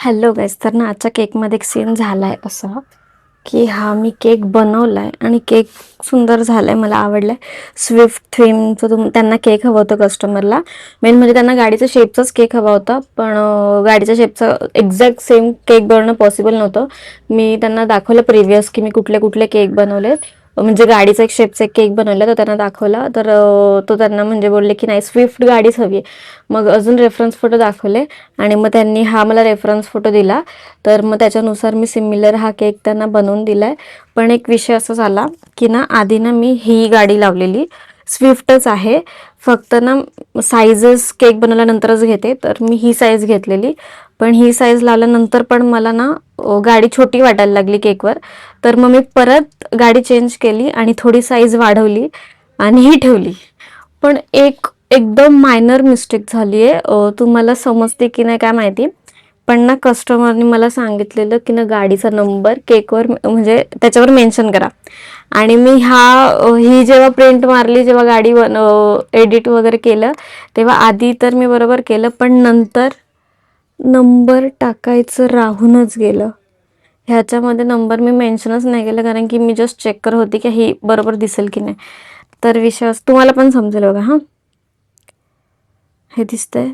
Hello guys. तर ना आजच्या केकमध्ये एक सीन झालाय असा की हा मी केक बनवलाय आणि केक सुंदर झालाय, मला आवडलाय. स्विफ्ट थीमचं त्यांना केक हवं होतं कस्टमरला. मेन म्हणजे त्यांना गाडीच्या शेपचाच केक हवा होता, पण गाडीच्या शेपचा एक्झॅक्ट सेम केक बनवणं पॉसिबल नव्हतं. मी त्यांना दाखवलं प्रिव्हियस की मी कुठले कुठले केक बनवले, म्हणजे गाडीचा एक शेपचा एक केक बनवला, तर त्यांना दाखवला. तर तो त्यांना म्हणजे बोलले की नाही स्विफ्ट गाडीच हवी. मग अजून रेफरन्स फोटो दाखवले आणि मग त्यांनी हा मला रेफरन्स फोटो दिला. तर मग त्याच्यानुसार मी सिमिलर हा केक त्यांना बनवून दिलाय. पण एक विषय असा झाला की ना आधी ना मी ही गाडी लावलेली स्विफ्टच आहे, फक्त ना साईजेस केक बनवल्यानंतरच घेते. तर मी ही साईज घेतलेली, पण ही साईज लावल्यानंतर पण मला ना गाडी छोटी वाटायला लागली केकवर. तर मग मी परत गाडी चेंज केली आणि थोडी साईज वाढवली आणि ही ठेवली. पण एक एकदम मायनर मिस्टेक झाली आहे. तुम्हाला समजते की नाही काय माहिती, पण ना कस्टमरने मला सांगितलेलं की ना गाडीचा नंबर केकवर म्हणजे त्याच्यावर मेन्शन करा. आणि मी ही जेव्हा प्रिंट मारली, जेव्हा गाडी एडिट वगैरे केलं, तेव्हा आधी तर मी बरोबर केलं, पण नंतर नंबर टाकायचं राहूनच गेलं. ह्याच्यामध्ये नंबर मी मेन्शनच नाही केलं, कारण की मी जस्ट चेक करत होती की ही बरोबर दिसेल की नाही. तर विश्वास तुम्हाला पण समजेल बघा. हां, हे दिसतंय,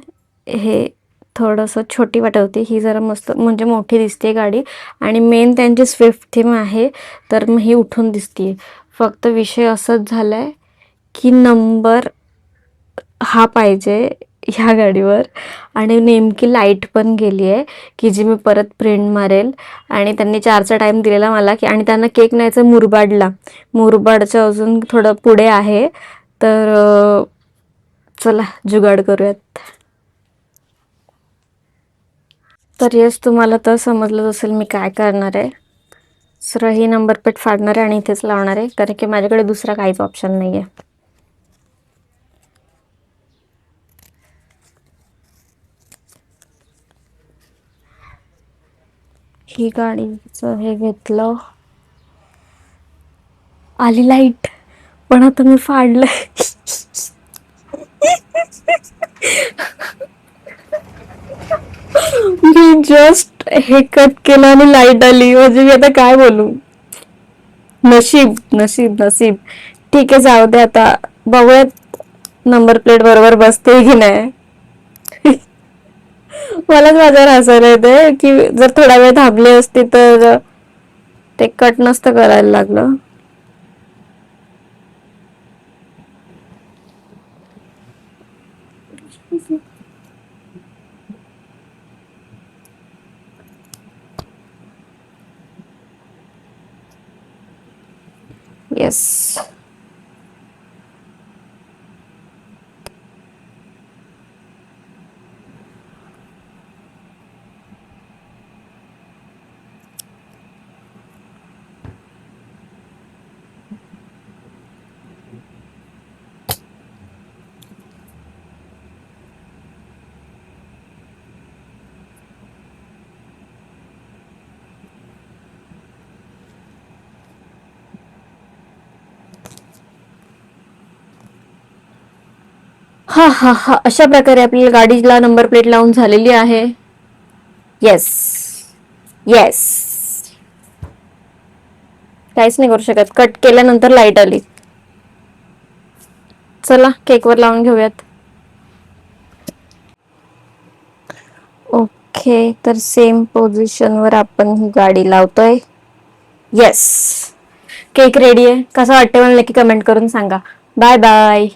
हे थोडंसं छोटी वाटत होती, ही जरा मस्त म्हणजे मोठी दिसते गाडी. आणि मेन त्यांची स्विफ्ट थीम आहे, तर मग ही उठून दिसते. फक्त विषय असंच झालाय की नंबर हा पाहिजे ह्या गाडीवर. आणि नेमकी लाईट पण गेली आहे की जी मी परत प्रिंट मारेल. आणि त्यांनी 4चा टाईम दिलेला मला की, आणि त्यांना केक न्यायचा मुरबाडला, मुरबाडचं अजून थोडं पुढे आहे. तर चला जुगाड करूयात. तर येस, तुम्हाला तर समजलं असेल मी काय करणार आहे. सरळ ही नंबर प्लेट फाडणार आहे आणि इथेच लावणार आहे, कारण की माझ्याकडे दुसरा काहीच ऑप्शन नाही आहे. ही गाडीचं हे घेतलं, आली लाईट, पण आता मी फाडलंय. मी जस्ट हे कट केलं आणि लाईट आली, म्हणजे मी आता काय बोलू. नशीब नशीब नशीब. ठीक आहे, जाऊ दे आता, बघूयात नंबर प्लेट बरोबर बसते की नाही. मलाच माझ्यावर हसायला येते की जर थोडा वेळ थांबली असती तर ते कट नसतं करायला लागलं. येस. हा हा हा, अशा प्रकारे आपल्याला गाडीला नंबर प्लेट लावून झालेली आहे. Yes yes. काहीच नाही करू शकत, कट केल्यानंतर लाईट आली. चला केकवर लावून घेऊयात. ओके, तर सेम पोझिशनवर आपण ही गाडी लावतोय. येस, केक रेडी आहे. कसा वाटतं मला नक्की कमेंट करून सांगा. Bye bye.